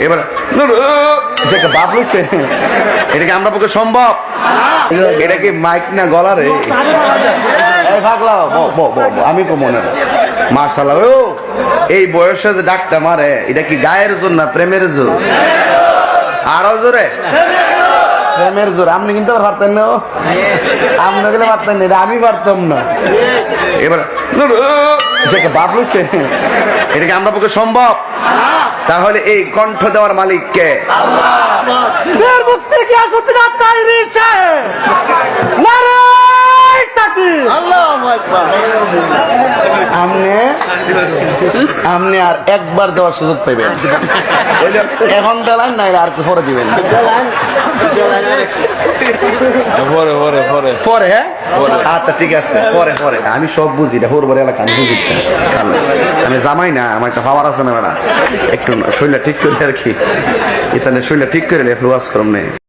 এবার যেটা বাবলুছে এটা কি আমরা পক্ষে সম্ভব? এটা কি মাইক না গলা রে? ভাগলা আমি তো মনে মার্শাল্লাহ ও এই বয়সে যে ডাকটা মারে এটা কি গায়ের জোর না প্রেমের জোর? আরো জোরে প্রেমের জোর। আপনি কিন্তু পারতেন না, আপনি গেলে পারতেন না, আমি পারতাম না। এবার যেটা বাবলুছে এটা কি আমরা পক্ষে সম্ভব? তাহলে এই কণ্ঠ দেওয়ার মালিক কে? আপনি আর একবার দেওয়ার সুযোগ পাইবেন, এখন দেলান নাই আর পরে দিবেন পরে। হ্যাঁ আচ্ছা ঠিক আছে, পরে পরে আমি সব বুঝি, এটা হোর বড় এলাকা আমি বুঝি। আমি জামাই না, আমার একটা পাওয়ার আছে না, একটু শরীরটা ঠিক করে আর কি, এখানে শরীরটা ঠিক করে ফ্লুয়াস করম নেই।